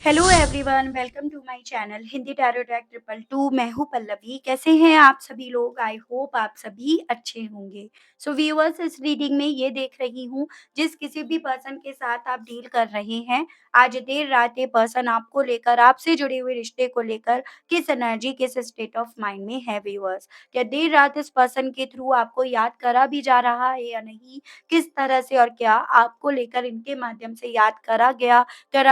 Hello everyone, welcome to my channel Hindi tarot track 222। मैं हूँ पल्लवी। कैसे हैं आप सभी लोग? आई होप आप सभी अच्छे होंगे। सो व्यूअर्स, इस रीडिंग में ये देख रही हूँ, जिस किसी भी पर्सन के साथ आप डील कर रहे हैं, आज देर रात ये पर्सन आपको लेकर, आपसे जुड़े हुए रिश्ते को लेकर किस एनर्जी, किस स्टेट ऑफ माइंड में है व्यूअर्स। क्या देर रात इस पर्सन के थ्रू आपको याद करा भी जा रहा है या नहीं? किस तरह से और क्या आपको लेकर इनके माध्यम से याद करा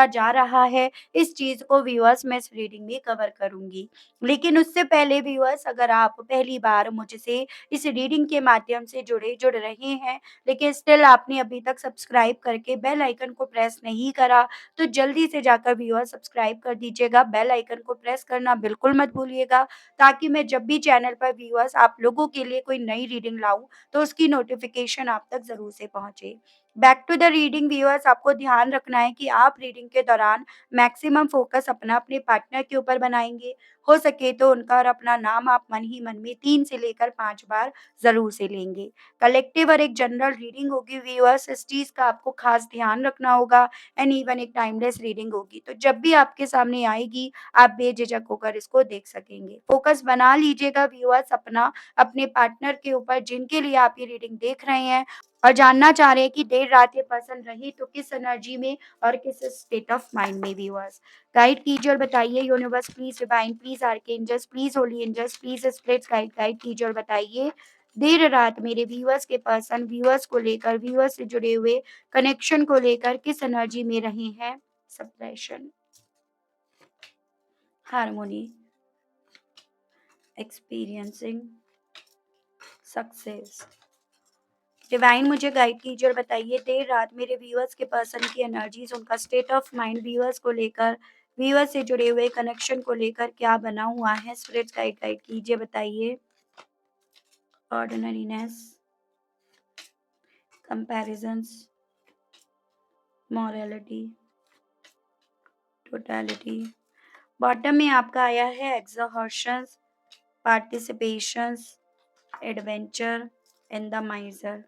जा रहा है, इस चीज़ को व्यूअर्स मैं इस रीडिंग में कवर करूँगी। लेकिन उससे पहले व्यूअर्स, अगर आप पहली बार मुझसे इस रीडिंग के माध्यम से जुड़ रहे हैं, लेकिन स्टिल आपने अभी तक सब्सक्राइब करके बेल आइकन को प्रेस नहीं करा, तो जल्दी से जाकर व्यूअर्स सब्सक्राइब कर दीजिएगा। बेल आइकन को प्रेस करना बिल्कुल मत भूलिएगा, ताकि मैं जब भी चैनल पर व्यूअर्स आप लोगों के लिए कोई नई रीडिंग लाऊँ, तो उसकी नोटिफ़िकेशन आप तक ज़रूर से पहुँचे। Back to the reading viewers, आपको ध्यान रखना है कि आप रीडिंग के दौरान मैक्सिमम फोकस अपना अपने पार्टनर के ऊपर बनाएँगे। हो सके तो उनका और अपना नाम आप मन ही मन में 3 से लेकर 5 बार ज़रूर से लेंगे। कलेक्टिव और एक जनरल रीडिंग होगी व्यूअर्स, इस चीज़ का आपको ख़ास ध्यान रखना होगा। एंड इवन एक टाइमलेस रीडिंग होगी, तो जब भी आपके सामने आएगी, आप बेझिझक होकर इसको देख सकेंगे। फोकस बना लीजिएगा व्यूअर्स अपना अपने पार्टनर के ऊपर, जिनके लिए आप ये रीडिंग देख रहे हैं और जानना चाह रहे हैं कि देर रात ये पर्सन रही तो किस एनर्जी में और किस स्टेट ऑफ माइंड में व्यूअर्स। गाइड कीजिए और बताइए universe, please divine, please archangels, please holy angels, please spirits guide guide कीजिए और बताइए देर रात मेरे व्यूअर्स के पर्सन व्यूअर्स को लेकर, व्यूअर्स से जुड़े हुए कनेक्शन को लेकर किस एनर्जी में रहे हैं। Suppression, harmony, experiencing success. Divine मुझे गाइड कीजिए और बताइए देर रात मेरे व्यूअर्स के पर्सन की एनर्जीज, उनका स्टेट ऑफ माइंड व्यूअर्स को लेकर, व्यूअर्स से जुड़े हुए कनेक्शन को लेकर क्या बना हुआ है। स्पिरिट्स गाइड गाइड कीजिए, बताइए। Ordinariness, comparisons, morality, totality. Bottom में आपका आया है एक्सहॉर्शंस, पार्टिसिपेशंस, एडवेंचर इन द माइजर।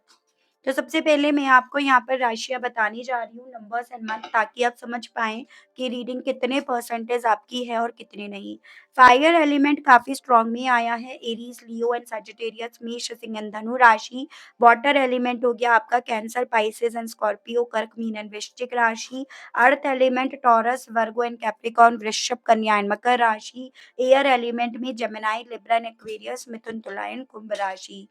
तो सबसे पहले मैं आपको यहाँ पर राशियाँ बताने जा रही हूँ, नंबर्स एंड मंथ, ताकि आप समझ पाएँ कि रीडिंग कितने परसेंटेज आपकी है और कितने नहीं। फायर एलिमेंट काफ़ी स्ट्रॉन्ग में आया है, एरीज, लियो एंड सजिटेरियस, मेष, सिंह एंड धनु राशि। वाटर एलिमेंट हो गया आपका कैंसर, पाइसेस एंड स्कॉर्पियो, कर्क, मीन एंड वृश्चिक राशि। Earth element taurus, Virgo and Capricorn, वृषभ, कन्या एंड मकर राशि। एयर एलिमेंट में जेमिनाई, लिब्रा एंड एक्वेरियस, मिथुन, तुला एंड कुंभ राशि।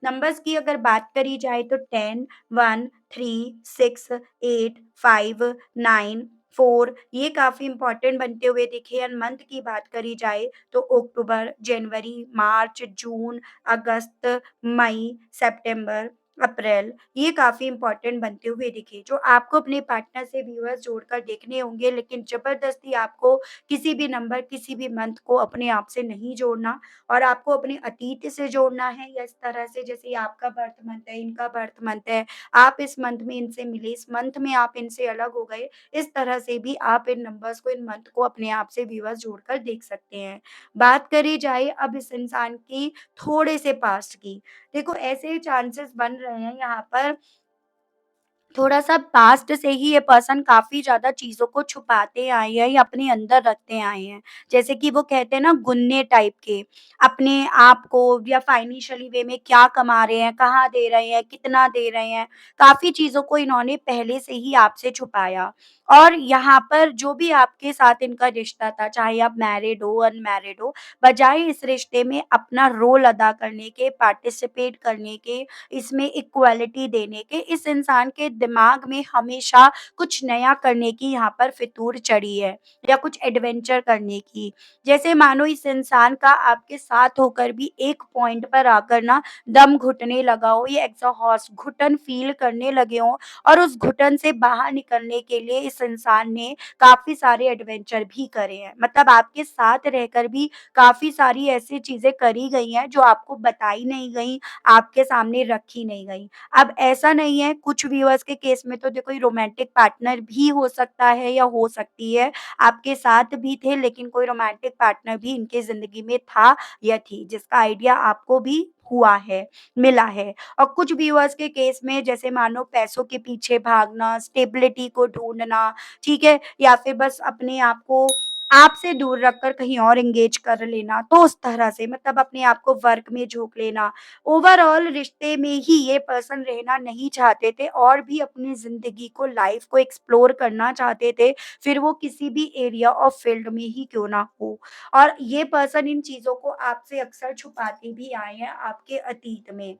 नंबर्स की अगर बात करी जाए तो 10, 1, 3, 6, 8, 5, 9, 4 ये काफ़ी इंपॉर्टेंट बनते हुए दिखे। एंड मंथ की बात करी जाए तो अक्टूबर, जनवरी, मार्च, जून, अगस्त, मई, सितंबर, अप्रैल ये काफ़ी इंपॉर्टेंट बनते हुए दिखे, जो आपको अपने पार्टनर से व्यूअर्स जोड़कर देखने होंगे। लेकिन ज़बरदस्ती आपको किसी भी नंबर, किसी भी मंथ को अपने आप से नहीं जोड़ना, और आपको अपने अतीत से जोड़ना है, या इस तरह से जैसे आपका बर्थ मंथ है, इनका बर्थ मंथ है, आप इस मंथ में इनसे मिले, इस मंथ में आप इनसे अलग हो गए, इस तरह से भी आप इन नंबर्स को, इन मंथ को अपने आप से व्यूअर्स जोड़कर देख सकते हैं। बात करी जाए अब इस इंसान की थोड़े से पास्ट की, देखो ऐसे चांसेस बन रहे हैं यहाँ पर, थोड़ा-सा पास्ट से ही ये पर्सन काफ़ी ज़्यादा चीज़ों को छुपाते आए हैं या अपने अंदर रखते आए हैं। जैसे कि वो कहते हैं ना, गुन्ने टाइप के, अपने आप को या फाइनेंशियली वे में क्या कमा रहे हैं, कहाँ दे रहे हैं, कितना दे रहे हैं, काफ़ी चीज़ों को इन्होंने पहले से ही आपसे छुपाया। और यहाँ पर जो भी आपके साथ इनका रिश्ता था, चाहे आप मैरिड हो, अनमैरिड हो, बजाए इस रिश्ते में अपना रोल अदा करने के, पार्टिसिपेट करने के, इसमें इक्वालिटी देने के, इस इंसान के दिमाग में हमेशा कुछ नया करने की यहाँ पर फितूर चढ़ी है, या कुछ एडवेंचर करने की। जैसे मानो इस इंसान का आपके साथ होकर भी एक पॉइंट पर आकर ना दम घुटने लगा हो, ये एग्जॉस्ट घुटन फील करने लगे हों, और उस घुटन से बाहर निकलने के लिए इस इंसान ने काफ़ी सारे एडवेंचर भी करे हैं। मतलब आपके साथ रहकर भी काफ़ी सारी ऐसी चीज़ें करी गई हैं जो आपको बताई नहीं गई, आपके सामने रखी नहीं गई। अब ऐसा नहीं है, कुछ व्यूअर्स के केस में तो देखो ये रोमांटिक पार्टनर भी हो सकता है या हो सकती है, आपके साथ भी थे, लेकिन कोई रोमांटिक पार्टनर भी इनकी ज़िंदगी में था या थी, जिसका आइडिया आपको भी हुआ है, मिला है। और कुछ व्यूअर्स के केस में जैसे मानो पैसों के पीछे भागना, स्टेबिलिटी को ढूँढना, ठीक है? या फिर बस अपने आप को आपसे दूर रखकर कहीं और एंगेज कर लेना, तो उस तरह से मतलब अपने आप को वर्क में झोंक लेना। ओवरऑल रिश्ते में ही ये पर्सन रहना नहीं चाहते थे और भी अपनी ज़िंदगी को, लाइफ़ को एक्सप्लोर करना चाहते थे, फिर वो किसी भी एरिया और फ़ील्ड में ही क्यों ना हो। और ये पर्सन इन चीज़ों को आपसे अक्सर छुपाते भी आए हैं आपके अतीत में।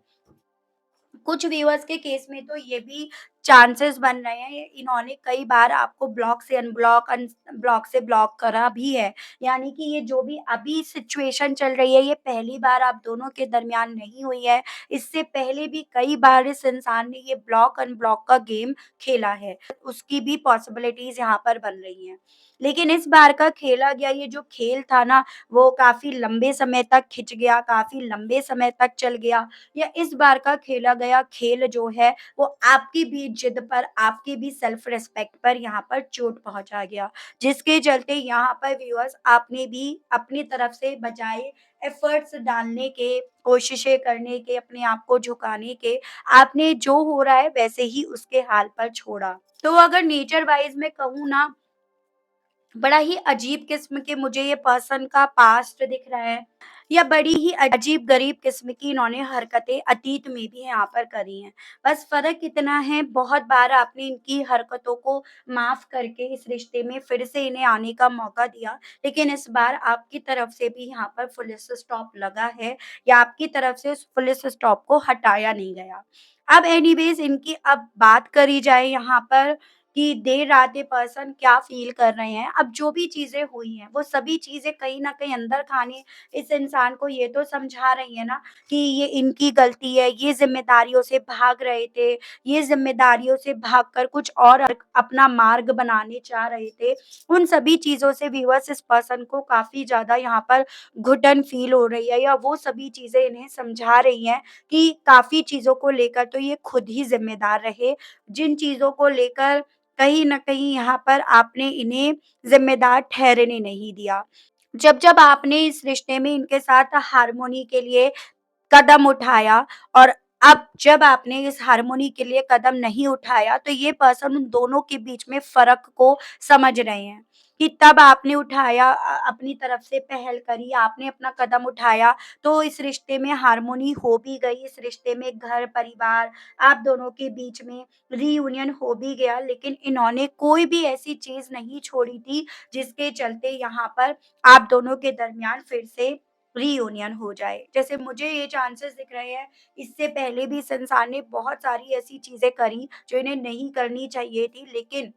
कुछ व्यूअर्स के केस में तो ये भी चांसेस बन रहे हैं, ये इन्होंने कई बार आपको ब्लॉक से अनब्लॉक, ब्लॉक से ब्लॉक करा भी है। यानी कि ये जो भी अभी सिचुएशन चल रही है, ये पहली बार आप दोनों के दरमियान नहीं हुई है। इससे पहले भी कई बार इस इंसान ने ये ब्लॉक अनब्लॉक का गेम खेला है। उसकी भी पॉसिबिलिटीज़ यहाँ पर बन रही हैं। लेकिन इस बार का खेला गया ये जो खेल था ना, वो काफ़ी लंबे समय तक खिंच गया, काफ़ी लंबे समय तक चल गया। या इस बार का खेला गया खेल जो है वो आपकी भी जिद पर, आपकी भी सेल्फ रिस्पेक्ट पर यहाँ पर चोट पहुँचा गया। जिसके चलते यहाँ पर व्यूअर्स आपने भी अपनी तरफ से बजाय एफर्ट्स डालने के, कोशिशें करने के, अपने आप को झुकाने के, आपने जो हो रहा है वैसे ही उसके हाल पर छोड़ा। तो अगर नेचर वाइज़ मैं कहूँ ना, बड़ा ही अजीब किस्म के मुझे ये पर्सन का पास्ट दिख रहा है, या बड़ी ही अजीब-गरीब किस्म की इन्होंने हरकतें अतीत में भी यहाँ पर करी हैं। बस फ़र्क इतना है, बहुत बार आपने इनकी हरकतों को माफ़ करके इस रिश्ते में फिर से इन्हें आने का मौका दिया, लेकिन इस बार आपकी तरफ से भी यहाँ पर फुल स्टॉप लगा है, या आपकी तरफ से उस फुल स्टॉप को हटाया नहीं गया। अब एनीवेज़ इनकी अब बात करी जाए यहाँ पर कि देर रात ये पर्सन क्या फ़ील कर रहे हैं। अब जो भी चीज़ें हुई हैं, वो सभी चीज़ें कहीं न कहीं अंदर खाने इस इंसान को ये तो समझा रही हैं ना कि ये इनकी गलती है, ये ज़िम्मेदारियों से भाग रहे थे, ये ज़िम्मेदारियों से भागकर कुछ और अपना मार्ग बनाने चाह रहे थे। उन सभी चीज़ों से व्यूअर्स इस पर्सन को काफ़ी ज़्यादा यहाँ पर घुटन फ़ील हो रही है, या वो सभी चीज़ें इन्हें समझा रही हैं कि काफ़ी चीज़ों को लेकर तो ये खुद ही ज़िम्मेदार रहे। जिन चीज़ों को लेकर कहीं न कहीं यहाँ पर आपने इन्हें ज़िम्मेदार ठहरने नहीं दिया। जब-जब आपने इस रिश्ते में इनके साथ हार्मोनी के लिए कदम उठाया, और अब जब आपने इस हार्मोनी के लिए कदम नहीं उठाया, तो ये पर्सन उन दोनों के बीच में फ़र्क को समझ रहे हैं कि तब आपने उठाया, अपनी तरफ से पहल करी, आपने अपना कदम उठाया, तो इस रिश्ते में हार्मोनी हो भी गई, इस रिश्ते में घर-परिवार, आप दोनों के बीच में रीयूनियन हो भी गया। लेकिन इन्होंने कोई भी ऐसी चीज़ नहीं छोड़ी थी, जिसके चलते यहाँ पर आप दोनों के दरमियान फिर से रीयूनियन हो जाए। जैसे मुझे ये चांसेस दिख रहे हैं, इससे पहले भी इस इंसान ने बहुत सारी ऐसी चीज़ें करी, जो इन्हें नहीं करनी चाहिए थी, लेकिन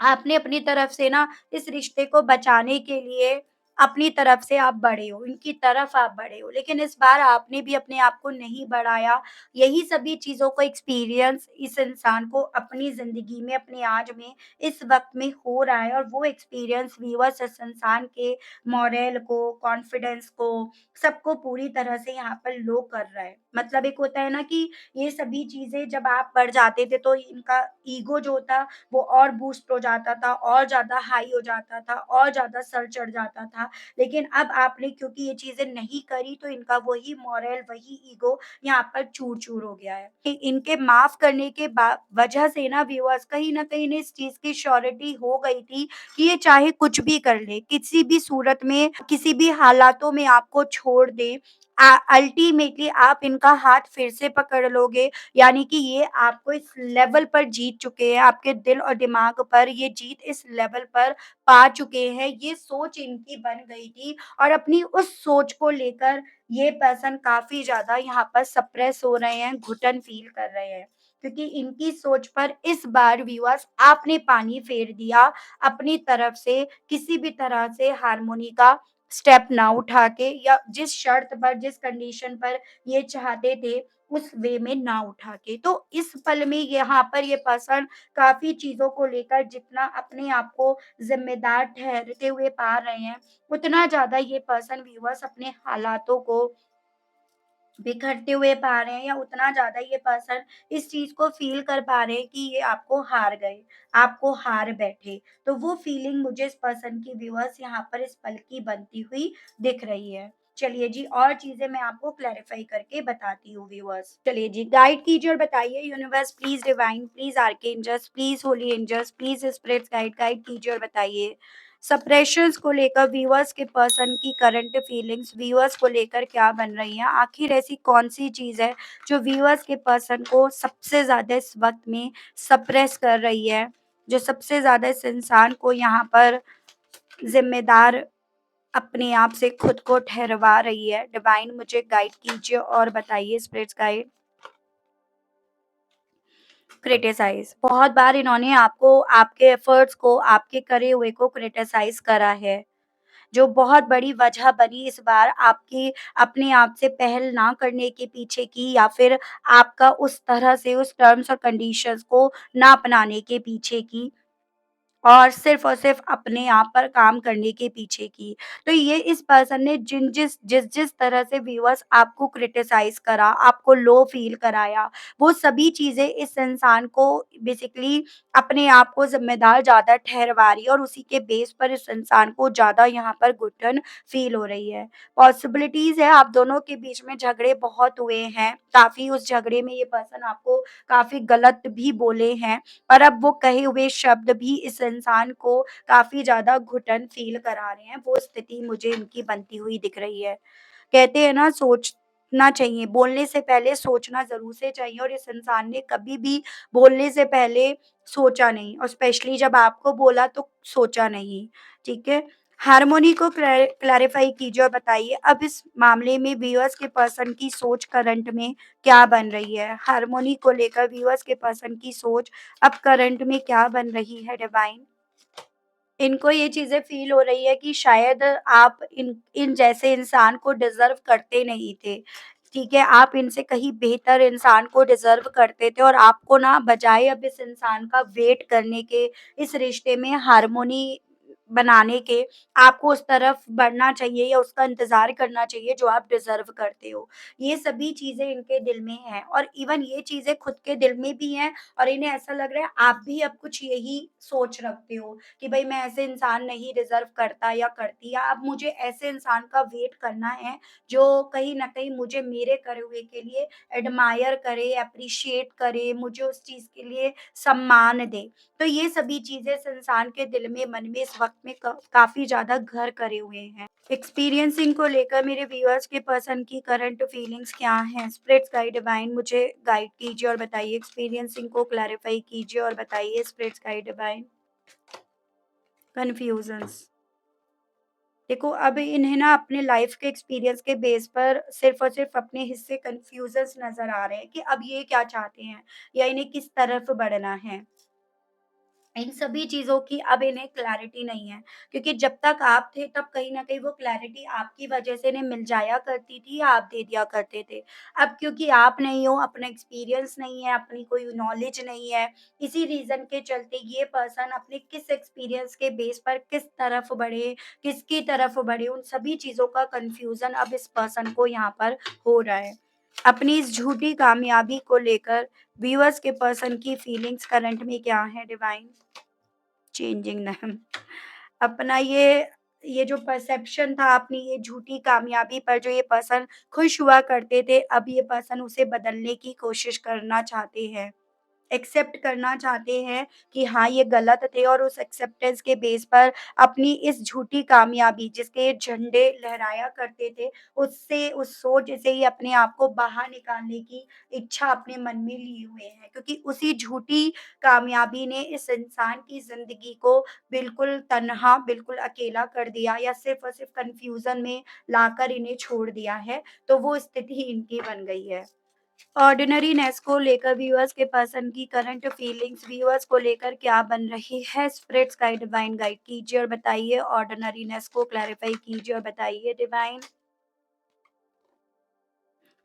आपने अपनी तरफ से ना इस रिश्ते को बचाने के लिए अपनी तरफ से आप बढ़े हो, इनकी तरफ आप बढ़े हो, लेकिन इस बार आपने भी अपने आप को नहीं बढ़ाया। यही सभी चीज़ों को एक्सपीरियंस इस इंसान को अपनी ज़िंदगी में, अपने आज में, इस वक़्त में हो रहा है, और वो एक्सपीरियंस व्यूअर्स इस इंसान के मोरल को, कॉन्फिडेंस को, सबको पूरी तरह से यहाँ पर लो कर रहा है। मतलब एक होता है ना कि ये सभी चीज़ें जब आप बढ़ जाते थे, तो इनका ईगो जो था वो और बूस्ट हो जाता था, और ज़्यादा हाई हो जाता था, और ज़्यादा सर चढ़ जाता था। लेकिन अब आपने क्योंकि ये चीज़ें नहीं करी, तो इनका वही मोरल, वही ईगो यहाँ पर चूर-चूर हो गया है। इनके माफ़ करने के वजह से ना व्यूअर्स कहीं न कहीं इन्हें इस चीज़ की श्योरिटी हो गई थी कि ये चाहे कुछ भी कर ले, किसी भी सूरत में, किसी भी हालातों में आपको छोड़ दे, अल्टीमेटली आप इनका हाथ फिर से पकड़ लोगे। यानी कि ये आपको इस लेवल पर जीत चुके हैं, आपके दिल और दिमाग पर ये जीत इस लेवल पर पा चुके हैं, ये सोच इनकी बन गई थी, और अपनी उस सोच को लेकर ये पर्सन काफ़ी ज़्यादा यहाँ पर सप्रेस हो रहे हैं, घुटन फ़ील कर रहे हैं। क्योंकि इनकी सोच पर इस बार व्यूअर्स आपने पानी फेर दिया, अपनी तरफ से किसी भी तरह से हार्मोनी का स्टेप ना उठा के, या जिस शर्त पर, जिस कंडीशन पर ये चाहते थे, उस वे में ना उठा के। तो इस पल में यहाँ पर ये पर्सन काफ़ी चीज़ों को लेकर जितना अपने आप को ज़िम्मेदार ठहरते हुए पा रहे हैं, उतना ज़्यादा ये पर्सन व्यूअर्स अपने हालातों को बिखरते हुए पा रहे हैं, या उतना ज़्यादा ये पर्सन इस चीज़ को फ़ील कर पा रहे हैं कि ये आपको हार गए, आपको हार बैठे। तो वो फ़ीलिंग मुझे इस पर्सन की व्यूअर्स यहाँ पर इस पल की बनती हुई दिख रही है। चलिए जी, और चीज़ें मैं आपको क्लैरिफ़ाई करके बताती हूँ व्यूअर्स। चलिए जी, गाइड कीजिए और बताइए universe please divine, please archangels, please holy angels, please spirits guide guide कीजिए और बताइए। सप्रेशंस को लेकर व्यूअर्स के पर्सन की करंट फीलिंग्स व्यूअर्स को लेकर क्या बन रही हैं? आखिर ऐसी कौन-सी चीज़ है जो व्यूअर्स के पर्सन को सबसे ज़्यादा इस वक़्त में सप्रेस कर रही है? जो सबसे ज़्यादा इस इंसान को यहाँ पर ज़िम्मेदार अपने आप से खुद को ठहरवा रही है। डिवाइन मुझे गाइड कीजिए और बताइए स्पिरिट्स गाइड। क्रिटिसाइज़ बहुत बार इन्होंने आपको, आपके एफर्ट्स को, आपके करे हुए को क्रिटिसाइज़ करा है, जो बहुत बड़ी वजह बनी इस बार आपकी अपने आप से पहल ना करने के पीछे की, या फिर आपका उस तरह से उस टर्म्स और कंडीशंस को ना अपनाने के पीछे की। और सिर्फ़ अपने आप पर काम करने के पीछे की। तो ये इस पर्सन ने जिस तरह से व्यूअर्स आपको क्रिटिसाइज़ करा, आपको लो फ़ील कराया, वो सभी चीज़ें इस इंसान को बेसिकली अपने आप को ज़िम्मेदार ज़्यादा ठहरवा रही है, और उसी के बेस पर इस इंसान को ज़्यादा यहाँ पर घुटन फ़ील हो रही है। पॉसिबिलिटीज़ है आप दोनों के बीच में झगड़े बहुत हुए हैं, काफ़ी उस झगड़े में ये पर्सन आपको काफ़ी गलत भी बोले हैं। और अब वो कहे हुए शब्द भी इस इंसान को काफ़ी ज़्यादा घुटन फ़ील करा रहे हैं, वो स्थिति मुझे इनकी बनती हुई दिख रही है। कहते हैं ना, सोचना चाहिए, बोलने से पहले सोचना ज़रूर से चाहिए, और इस इंसान ने कभी भी बोलने से पहले सोचा नहीं, और स्पेशली जब आपको बोला तो सोचा नहीं, ठीक है? हार्मोनी को क्लैरिफ़ाई कीजिए और बताइए अब इस मामले में व्यूअर्स के पर्सन की सोच करंट में क्या बन रही है? हार्मोनी को लेकर व्यूअर्स के पर्सन की सोच अब करंट में क्या बन रही है डिवाइन? इनको ये चीज़ें फ़ील हो रही है कि शायद आप इन इन जैसे इंसान को डिज़र्व करते नहीं थे, ठीक है? आप इनसे कहीं बेहतर इंसान को डिज़र्व करते थे, और आपको ना बजाए अब इस इंसान का वेट करने के, इस रिश्ते में हार्मोनी बनाने के, आपको उस तरफ बढ़ना चाहिए या उसका इंतज़ार करना चाहिए जो आप डिज़र्व करते हो। ये सभी चीज़ें इनके दिल में हैं, और इवन ये चीज़ें खुद के दिल में भी हैं, और इन्हें ऐसा लग रहा है आप भी अब कुछ यही सोच रखते हो कि भई मैं ऐसे इंसान नहीं डिज़र्व करता या करती, या अब मुझे ऐसे इंसान का वेट करना है जो कहीं न कहीं मुझे मेरे करे हुए के लिए एडमायर करे, एप्रिशिएट करे, मुझे उस चीज़ के लिए सम्मान दे। तो ये सभी चीज़ें इस इंसान के दिल में, मन में इस वक़्त में काफ़ी ज़्यादा घर करे हुए हैं। एक्सपीरियंसिंग को लेकर मेरे व्यूअर्स के पर्सन की करंट फीलिंग्स क्या हैं? स्पिरिट्स गाइड डिवाइन मुझे गाइड कीजिए और बताइए, एक्सपीरियंसिंग को क्लैरिफ़ाई कीजिए और बताइए स्पिरिट्स गाइड डिवाइन। कन्फ्यूज़न्स। देखो, अब इन्हें ना अपने लाइफ़ के एक्सपीरियंस के बेस पर सिर्फ़ और सिर्फ़ अपने हिस्से कन्फ्यूज़न्स नज़र आ रहे हैं कि अब ये क्या चाहते हैं या इन्हें किस तरफ बढ़ना है। इन सभी चीज़ों की अब इन्हें क्लैरिटी नहीं है, क्योंकि जब तक आप थे तब कहीं न कहीं वो क्लैरिटी आपकी वजह से इन्हें मिल जाया करती थी या आप दे दिया करते थे। अब क्योंकि आप नहीं हो, अपना एक्सपीरियंस नहीं है, अपनी कोई नॉलेज नहीं है, इसी रीज़न के चलते ये पर्सन अपने किस एक्सपीरियंस के बेस पर किस तरफ बढ़े, किसकी तरफ बढ़े, उन सभी चीज़ों का कन्फ्यूज़न अब इस पर्सन को यहाँ पर हो रहा है। अपनी इस झूठी कामयाबी को लेकर व्यूअर्स के पर्सन की फीलिंग्स करंट में क्या है डिवाइन? Changing name. अपना ये जो परसेप्शन था अपनी ये झूठी कामयाबी पर, जो ये पर्सन खुश हुआ करते थे, अब ये पर्सन उसे बदलने की कोशिश करना चाहते हैं। एक्सेप्ट करना चाहते हैं कि हाँ, ये गलत थे, और उस एक्सेप्टेंस के बेस पर अपनी इस झूठी कामयाबी जिसके झंडे लहराया करते थे, उससे, उस सोच से ही अपने आप को बाहर निकालने की इच्छा अपने मन में लिए हुए हैं। क्योंकि उसी झूठी कामयाबी ने इस इंसान की ज़िंदगी को बिल्कुल तन्हा, बिल्कुल अकेला कर दिया, या सिर्फ़ और सिर्फ़ कन्फ्यूज़न में लाकर इन्हें छोड़ दिया है, तो वो स्थिति इनकी बन गई है। ऑर्डिनरीनेस को लेकर व्यूअर्स के पर्सन की करंट फीलिंग्स व्यूअर्स को लेकर क्या बन रही है? स्पिरिट्स गाइड डिवाइन गाइड कीजिए और बताइए, ऑर्डिनरीनेस को क्लैरिफाई कीजिए और बताइए डिवाइन।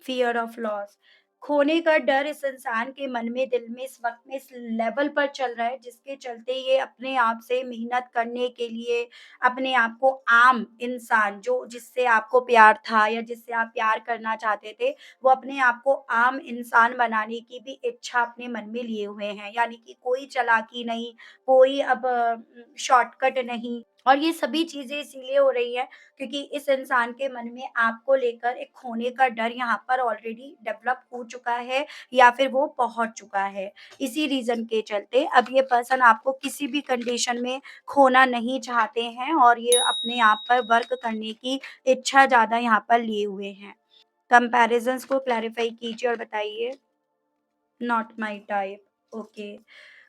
फ़ियर ऑफ लॉस, खोने का डर इस इंसान के मन में, दिल में इस वक़्त में इस लेवल पर चल रहा है जिसके चलते ये अपने आप से मेहनत करने के लिए, अपने आप को आम इंसान, जो जिससे आपको प्यार था या जिससे आप प्यार करना चाहते थे, वो अपने आप को आम इंसान बनाने की भी इच्छा अपने मन में लिए हुए हैं। यानी कि कोई चालाकी नहीं, कोई अब शॉर्टकट नहीं, और ये सभी चीज़ें इसीलिए हो रही हैं क्योंकि इस इंसान के मन में आपको लेकर एक खोने का डर यहाँ पर ऑलरेडी डेवलप हो चुका है या फिर वो पहुँच चुका है। इसी रीज़न के चलते अब ये पर्सन आपको किसी भी कंडीशन में खोना नहीं चाहते हैं और ये अपने आप पर वर्क करने की इच्छा ज़्यादा यहाँ पर लिए हुए हैं। कंपैरिज़न्स को क्लैरिफ़ाई कीजिए और बताइए। Not my type, okay.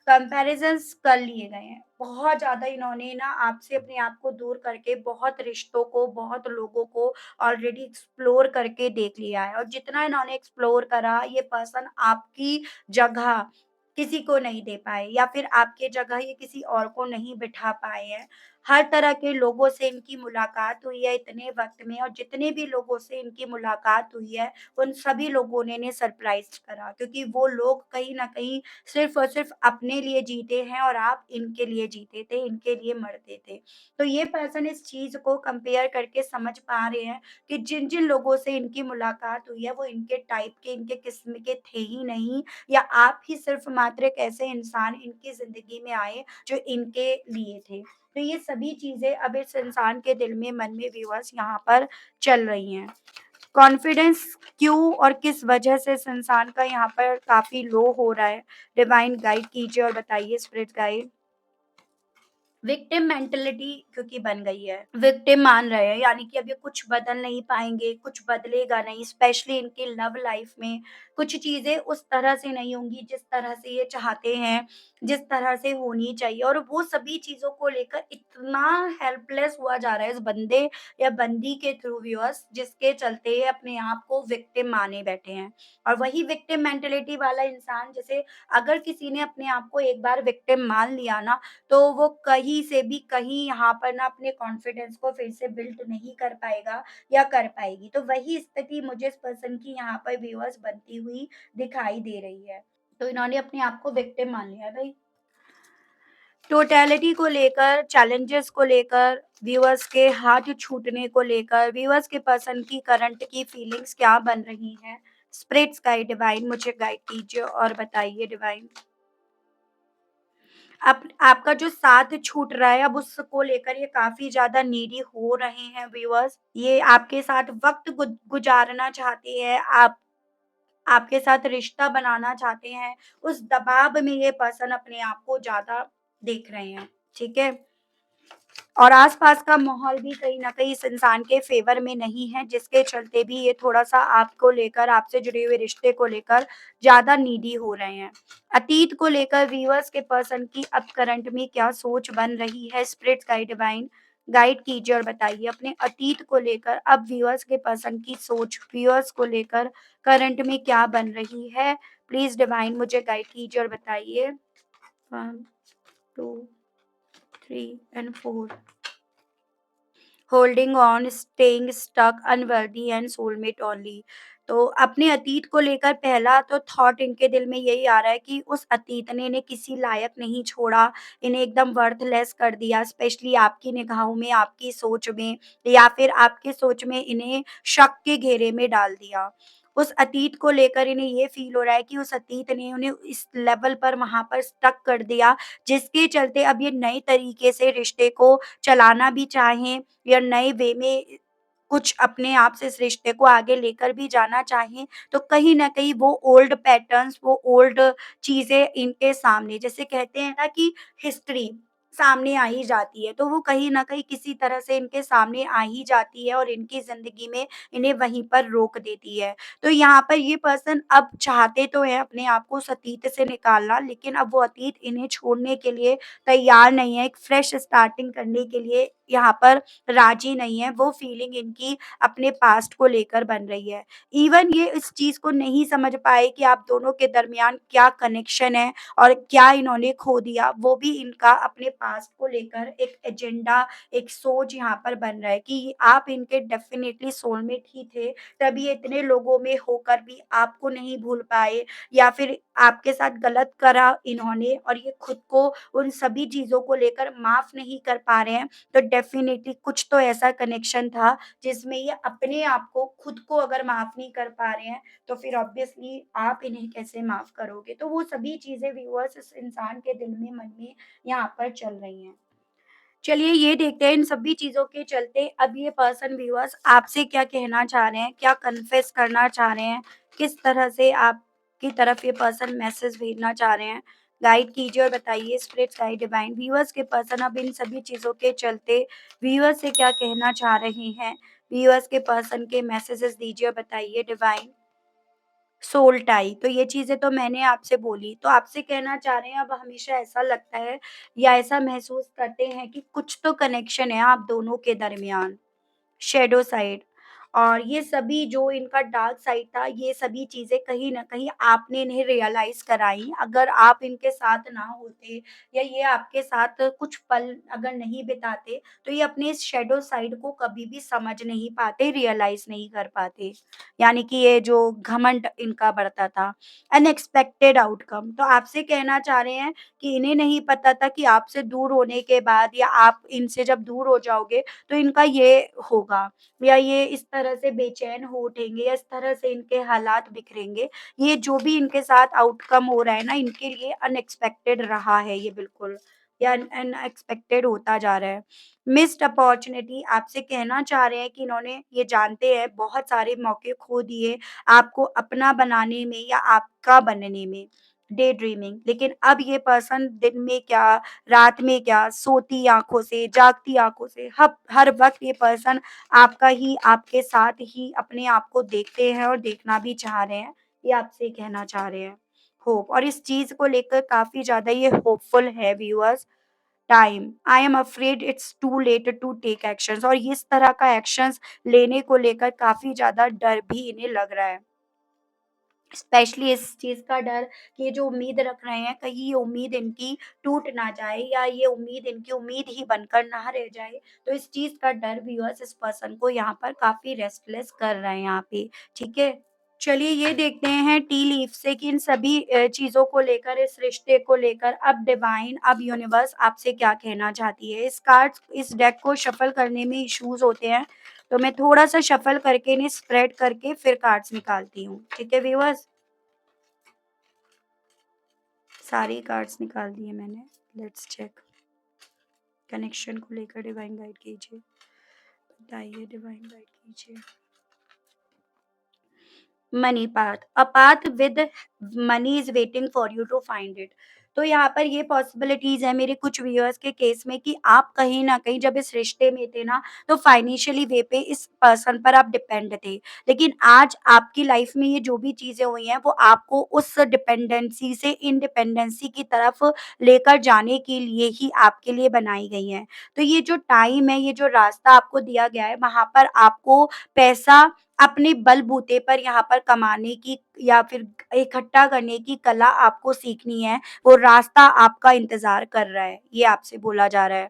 Comparisons कर लिए गए हैं। बहुत ज़्यादा इन्होंने ना आपसे अपने आप को दूर करके बहुत रिश्तों को, बहुत लोगों को ऑलरेडी एक्सप्लोर करके देख लिया है और जितना इन्होंने एक्सप्लोर करा, ये पर्सन आपकी जगह किसी को नहीं दे पाए या फिर आपकी जगह ये किसी और को नहीं बिठा पाए हैं। हर तरह के लोगों से इनकी मुलाकात हुई है इतने वक़्त में और जितने भी लोगों से इनकी मुलाकात हुई है, उन सभी लोगों ने इन्हें सरप्राइज़ करा क्योंकि वो लोग कहीं न कहीं सिर्फ़ और सिर्फ़ अपने लिए जीते हैं और आप इनके लिए जीते थे, इनके लिए मरते थे। तो ये पर्सन इस चीज़ को कंपेयर करके समझ पा रहे हैं कि जिन-जिन लोगों से इनकी मुलाकात हुई है, वो इनके टाइप के, इनके किस्म के थे ही नहीं या आप ही सिर्फ़ मात्र एक ऐसे इंसान इनकी ज़िंदगी में आए, जो इनके लिए थे। तो ये सभी चीज़ें अब इस इंसान के दिल में, मन में व्यूअर्स यहाँ पर चल रही हैं। कॉन्फिडेंस क्यों और किस वजह से इस इंसान का यहाँ पर काफ़ी लो हो रहा है? डिवाइन गाइड कीजिए और बताइए स्पिरिट गाइड। विक्टिम मेंटालिटी क्योंकि बन गई है। विक्टिम मान रहे हैं यानी कि अब ये कुछ बदल नहीं पाएँगे, कुछ बदलेगा नहीं, स्पेशली इनकी लव लाइफ़ में कुछ चीज़ें उस तरह से नहीं होंगी जिस तरह से ये चाहते हैं, जिस तरह से होनी चाहिए और वो सभी चीज़ों को लेकर इतना हेल्पलेस हुआ जा रहा है इस बंदे या बंदी के थ्रू व्यूअर्स जिसके चलते ये अपने आप को विक्टिम माने बैठे हैं। और वही विक्टिम मेंटालिटी वाला इंसान जैसे अगर किसी ने अपने आप को एक बार विक्टिम मान लिया ना तो वो कहीं से भी कहीं यहाँ पर ना अपने कॉन्फिडेंस को फिर से बिल्ड नहीं कर पाएगा या कर पाएगी। तो वही स्थिति मुझे इस पर्सन की यहाँ पर व्यूअर्स बनती हुई दिखाई दे रही है। तो इन्होंने अपने आप को विक्टिम मान लिया है भई। टोटैलिटी को लेकर, चैलेंजेस को लेकर, व्यूअर्स के हाथ छूटने को लेकर, व्यूअर्स के पर्सन की करंट की फीलिंग्स क्या बन रही हैं? स्पिरिट्स गाइड डिवाइन मुझे गाइड कीजिए और बताइए डिवाइन। आप आपका जो साथ छूट रहा है अब उसको लेकर ये काफ़ी ज़्यादा नीडी हो रहे हैं व्यूअर्स। ये आपके साथ वक़्त गुज़ारना चाहते हैं, आप आपके साथ रिश्ता बनाना चाहते हैं, उस दबाव में ये पर्सन अपने आप को ज़्यादा देख रहे हैं, ठीक है? और आस-पास का माहौल भी कहीं न कहीं इस इंसान के फ़ेवर में नहीं है, जिसके चलते भी ये थोड़ा-सा आपको लेकर, आपसे जुड़े हुए रिश्ते को लेकर ज़्यादा नीडी हो रहे हैं। अतीत को लेकर व्यूअर्स के पर्सन की अब करंट में क्या सोच बन रही है? स्पिरिट्स गाइड डिवाइन गाइड कीजिए और बताइए अपने अतीत को लेकर अब व्यूअर्स के पर्सन की सोच व्यूअर्स को लेकर करंट में क्या बन रही है? प्लीज़ डिवाइन मुझे गाइड कीजिए और बताइए। 1, 2, 3 and 4। Holding on, staying stuck, unworthy and soulmate only. तो अपने अतीत को लेकर पहला तो थॉट इनके दिल में यही आ रहा है कि उस अतीत ने इन्हें किसी लायक नहीं छोड़ा, इन्हें एकदम वर्थलेस कर दिया, स्पेशली आपकी निगाहों में, आपकी सोच में या फिर आपकी सोच में इन्हें शक के घेरे में डाल दिया। उस अतीत को लेकर इन्हें ये फ़ील हो रहा है कि उस अतीत ने उन्हें इस लेवल पर वहाँ पर स्टक कर दिया, जिसके चलते अब ये नए तरीके से रिश्ते को चलाना भी चाहें या नए वे में कुछ अपने आप से इस रिश्ते को आगे लेकर भी जाना चाहें, तो कहीं न कहीं वो ओल्ड पैटर्न्स, वो ओल्ड चीज़ें इनके सामने जैसे कहते हैं ना कि हिस्ट्री सामने आ ही जाती है, तो वो कहीं न कहीं किसी तरह से इनके सामने आ ही जाती है और इनकी ज़िंदगी में इन्हें वहीं पर रोक देती है। तो यहाँ पर ये पर्सन अब चाहते तो हैं अपने आप को उस अतीत से निकालना, लेकिन अब वो अतीत इन्हें छोड़ने के लिए तैयार नहीं है, एक फ्रेश स्टार्टिंग करने के लिए यहाँ पर राज़ी नहीं है, वो फीलिंग इनकी अपने पास्ट को लेकर बन रही है। इवन ये इस चीज़ को नहीं समझ पाए कि आप दोनों के दरमियान क्या कनेक्शन है और क्या इन्होंने खो दिया, वो भी इनका अपने पास्ट को लेकर एक एजेंडा, एक सोच यहाँ पर बन रहा है कि आप इनके डेफ़िनिटली सोलमेट ही थे, तभी ये इतने लोगों में होकर भी आपको नहीं भूल पाए या फिर आपके साथ गलत करा इन्होंने और ये खुद को उन सभी चीज़ों को लेकर माफ़ नहीं कर पा रहे हैं। तो डेफ़िनेटली कुछ तो ऐसा कनेक्शन था जिसमें ये अपने आप को खुद को अगर माफ़ नहीं कर पा रहे हैं, तो फिर ऑब्वियसली आप इन्हें कैसे माफ़ करोगे? तो वो सभी चीज़ें व्यूअर्स इस इंसान के दिल में, मन में यहाँ पर चल रही हैं। चलिए ये देखते हैं इन सभी चीज़ों के चलते अब ये पर्सन व्यूअर्स आपसे क्या कहना चाह रहे हैं, क्या कन्फेस करना चाह रहे हैं, किस तरह से आपकी तरफ ये पर्सन मैसेज भेजना चाह रहे हैं। गाइड कीजिए और बताइए स्पिरिट गाइड डिवाइन व्यूअर्स के पर्सन अब इन सभी चीज़ों के चलते व्यूअर्स से क्या कहना चाह रहे हैं। व्यूअर्स के पर्सन के मैसेजेस दीजिए और बताइए डिवाइन। सोल टाई तो ये चीज़ें तो मैंने आपसे बोली, तो आपसे कहना चाह रहे हैं अब हमेशा ऐसा लगता है या ऐसा महसूस करते हैं कि कुछ तो कनेक्शन है आप दोनों के दरमियान। शैडो साइड और ये सभी जो इनका डार्क साइड था, ये सभी चीज़ें कहीं न कहीं आपने इन्हें रियलाइज़ कराई। अगर आप इनके साथ ना होते या ये आपके साथ कुछ पल अगर नहीं बिताते, तो ये अपने इस शैडो साइड को कभी भी समझ नहीं पाते, रियलाइज़ नहीं कर पाते। यानी कि ये जो घमंड इनका बढ़ता था, अनएक्सपेक्टेड आउटकम। तो आपसे कहना चाह रहे हैं कि इन्हें नहीं पता था कि आपसे दूर होने के बाद या आप इनसे जब दूर हो जाओगे, तो इनका ये होगा या ये इस तरह से बेचैन हो उठेंगे या इस तरह से इनके हालात बिखरेंगे। ये जो भी इनके साथ आउटकम हो रहा है ना, इनके लिए अनएक्सपेक्टेड रहा है ये बिल्कुल या अनएक्सपेक्टेड होता जा रहा है। मिस्ड अपॉर्च्युनिटी आपसे कहना चाह रहे हैं कि इन्होंने ये जानते हैं बहुत सारे मौके खो दिए आपको अपना बनाने में या आपका बनने में। डे ड्रीमिंग लेकिन अब ये पर्सन दिन में क्या, रात में क्या, सोती आँखों से, जागती आँखों से हब हर वक़्त ये पर्सन आपका ही आपके साथ ही अपने आप को देखते हैं और देखना भी चाह रहे हैं, ये आपसे कहना चाह रहे हैं। होप और इस चीज़ को लेकर काफ़ी ज़्यादा ये होपफुल है viewers. Time, I am afraid it's too late to take actions और इस तरह का एक्शंस लेने को लेकर काफ़ी ज़्यादा डर भी इन्हें लग रहा है। स्पेशली इस चीज़ का डर कि ये जो उम्मीद रख रहे हैं कहीं ये उम्मीद इनकी टूट ना जाए या ये उम्मीद इनकी उम्मीद ही बनकर ना रह जाए। तो इस चीज़ का डर व्यूअर्स इस पर्सन को यहाँ पर काफ़ी रेस्टलेस कर रहे हैं यहाँ पे, ठीक है? चलिए ये देखते हैं टी लीफ से कि इन सभी चीज़ों को लेकर, इस रिश्ते को लेकर अब डिवाइन, अब यूनिवर्स आपसे क्या कहना चाहती है। इस डेक को शफ़ल करने में इश्यूज़ होते हैं, तो मैं थोड़ा-सा शफ़ल करके इन्हें स्प्रेड करके फिर कार्ड्स निकालती हूँ। ठीक है व्यूअर्स? सारे कार्ड्स निकाल दिए मैंने। Let's check. कनेक्शन को लेकर डिवाइन गाइड कीजिए। बताइए डिवाइन गाइड कीजिए। Money path a path with money is waiting for you to find it. तो यहाँ पर ये पॉसिबिलिटीज है मेरे कुछ व्यूअर्स के केस में कि आप कहीं ना कहीं जब इस रिश्ते में थे ना, तो फाइनेंशियली वे पे इस पर्सन पर आप डिपेंड थे, लेकिन आज आपकी लाइफ में ये जो भी चीजें हुई हैं वो आपको उस डिपेंडेंसी से इंडिपेंडेंसी की तरफ लेकर जाने के लिए ही आपके लिए बनाई गई हैं। तो ये जो टाइम है, ये जो रास्ता आपको दिया गया है, वहां पर आपको पैसा अपने बलबूते पर यहाँ पर कमाने की या फिर इकट्ठा करने की कला आपको सीखनी है, वो रास्ता आपका इंतज़ार कर रहा है, ये आपसे बोला जा रहा है।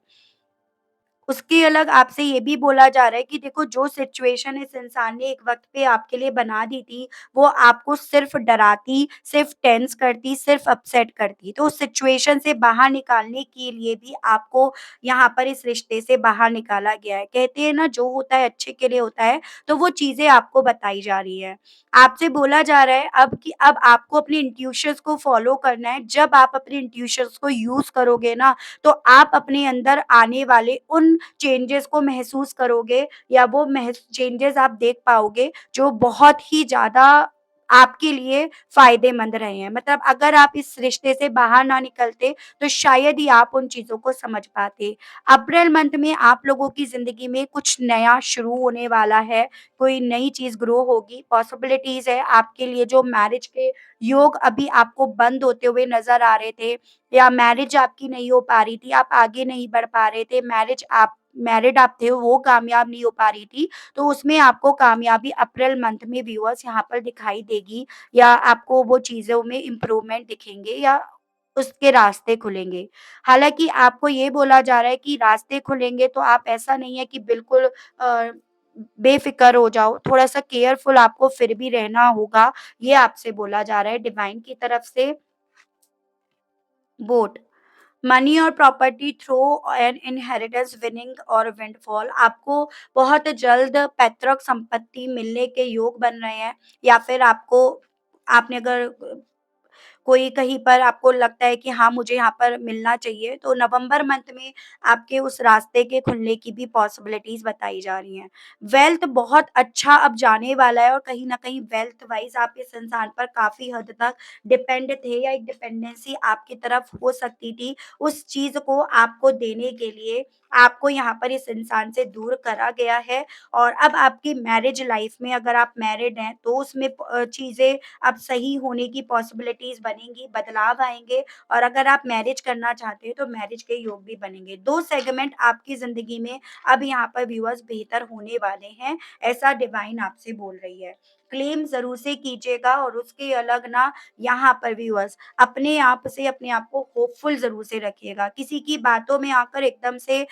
उसके अलग आपसे ये भी बोला जा रहा है कि देखो जो सिचुएशन इस इंसान ने एक वक़्त पे आपके लिए बना दी थी, वो आपको सिर्फ़ डराती, सिर्फ़ टेंस करती, सिर्फ़ अपसेट करती। तो उस सिचुएशन से बाहर निकालने के लिए भी आपको यहाँ पर इस रिश्ते से बाहर निकाला गया है। कहते हैं ना जो होता है अच्छे के लिए होता है, तो वो चीज़ें आपको बताई जा रही हैं। आपसे बोला जा रहा है अब कि अब आपको अपने इंट्यूशंस को फ़ॉलो करना है। जब आप अपने इंट्यूशंस को यूज़ करोगे ना, तो आप अपने अंदर आने वाले उन चेंजेस को महसूस करोगे या वो चेंजेस आप देख पाओगे जो बहुत ही ज़्यादा आपके लिए फ़ायदेमंद रहे हैं। मतलब अगर आप इस रिश्ते से बाहर ना निकलते, तो शायद ही आप उन चीज़ों को समझ पाते। अप्रैल मंथ में आप लोगों की ज़िंदगी में कुछ नया शुरू होने वाला है, कोई नई चीज़ ग्रो होगी, पॉसिबिलिटीज़ है आपके लिए जो मैरिज के योग अभी आपको बंद होते हुए नज़र आ रहे थे या मैरिज आपकी नहीं हो पा रही थी, आप आगे नहीं बढ़ पा रहे थे, मैरिड आप थे, वो कामयाब नहीं हो पा रही थी, तो उसमें आपको कामयाबी अप्रैल मंथ में व्यूअर्स यहाँ पर दिखाई देगी या आपको वो चीज़ों में इम्प्रूवमेंट दिखेंगे या उसके रास्ते खुलेंगे। हालाँकि आपको ये बोला जा रहा है कि रास्ते खुलेंगे तो आप ऐसा नहीं है कि बिल्कुल बेफ़िक्र हो जाओ, थोड़ा-सा केयरफुल आपको फिर भी रहना होगा, ये आपसे बोला जा रहा है डिवाइन की तरफ से। बोट मनी और property through an inheritance winning और विंडफॉल आपको बहुत जल्द पैतृक संपत्ति मिलने के योग बन रहे हैं या फिर आपको आपने अगर कोई कहीं पर आपको लगता है कि हाँ, मुझे यहाँ पर मिलना चाहिए, तो नवंबर मंथ में आपके उस रास्ते के खुलने की भी पॉसिबिलिटीज़ बताई जा रही हैं। वेल्थ बहुत अच्छा अब जाने वाला है और कहीं न कहीं वेल्थ वाइज़ आप इस इंसान पर काफ़ी हद तक डिपेंड थे या एक डिपेंडेंसी आपकी तरफ हो सकती थी। उस चीज़ को आपको देने के लिए आपको यहाँ पर इस इंसान से दूर करा गया है और अब आपकी मैरिज लाइफ़ में अगर आप मैरिड हैं, तो उसमें चीज़ें अब सही होने की पॉसिबिलिटीज़ बनेंगी, बदलाव आएँगे और अगर आप मैरिज करना चाहते हैं, तो मैरिज के योग भी बनेंगे। 2 सेगमेंट आपकी ज़िंदगी में अब यहाँ पर व्यूअर्स बेहतर होने वाले हैं, ऐसा डिवाइन आपसे बोल रही है। क्लेम ज़रूर से कीजिएगा और उसके अलग ना यहाँ पर व्यूअर्स अपने आप से अपने आप को होपफुल ज़रूर से रखिएगा। किसी की बातों में आकर एकदम से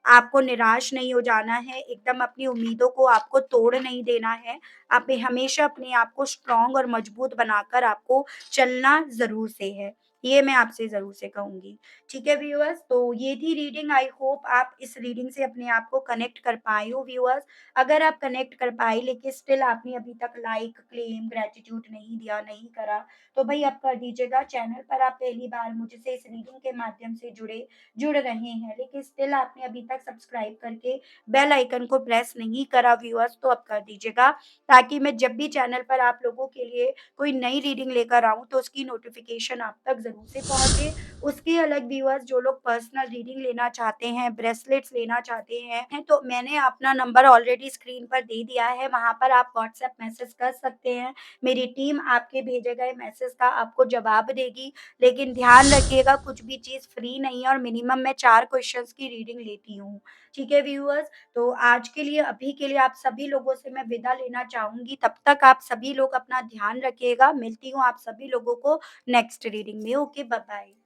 आपको निराश नहीं हो जाना है, एकदम अपनी उम्मीदों को आपको तोड़ नहीं देना है। आप हमेशा अपने आप को स्ट्रॉन्ग और मजबूत बनाकर आपको चलना ज़रूर से है। ये मैं आपसे ज़रूर से कहूँगी। ठीक है व्यूअर्स, तो ये थी रीडिंग। आई होप आप इस रीडिंग से अपने आप को कनेक्ट कर पाए हो व्यूअर्स। अगर आप कनेक्ट कर पाए लेकिन स्टिल आपने अभी तक लाइक, क्लेम, ग्रैटिट्यूड नहीं दिया, नहीं करा, तो भई अब कर दीजिएगा। चैनल पर आप पहली बार मुझसे इस रीडिंग के माध्यम से जुड़ रहे हैं, लेकिन स्टिल आपने अभी तक सब्सक्राइब करके बेल आइकन को प्रेस नहीं करा व्यूअर्स, तो अब कर दीजिएगा, ताकि मैं जब भी चैनल पर आप लोगों के लिए कोई नई रीडिंग लेकर आऊँ, तो उसकी नोटिफ़िकेशन आप तक ज़रूर से पहुँचे। उसके अलग व्यूअर्स जो लोग पर्सनल रीडिंग लेना चाहते हैं, ब्रेसलेट्स लेना चाहते हैं, तो मैंने अपना नंबर ऑलरेडी स्क्रीन पर दे दिया है, वहाँ पर आप व्हाट्सएप मैसेज कर सकते हैं। मेरी टीम आपके भेजे गए मैसेज का आपको जवाब देगी। लेकिन ध्यान रखिएगा, कुछ भी चीज़ फ्री नहीं है और मिनिमम मैं 4 क्वेश्चन्स की रीडिंग लेती हूँ। ठीक है व्यूअर्स? तो आज के लिए, अभी के लिए आप सभी लोगों से मैं विदा लेना चाहूँगी। तब तक आप सभी लोग अपना ध्यान रखिएगा। मिलती हूँ आप सभी लोगों को नेक्स्ट रीडिंग में। Okay, bye-bye.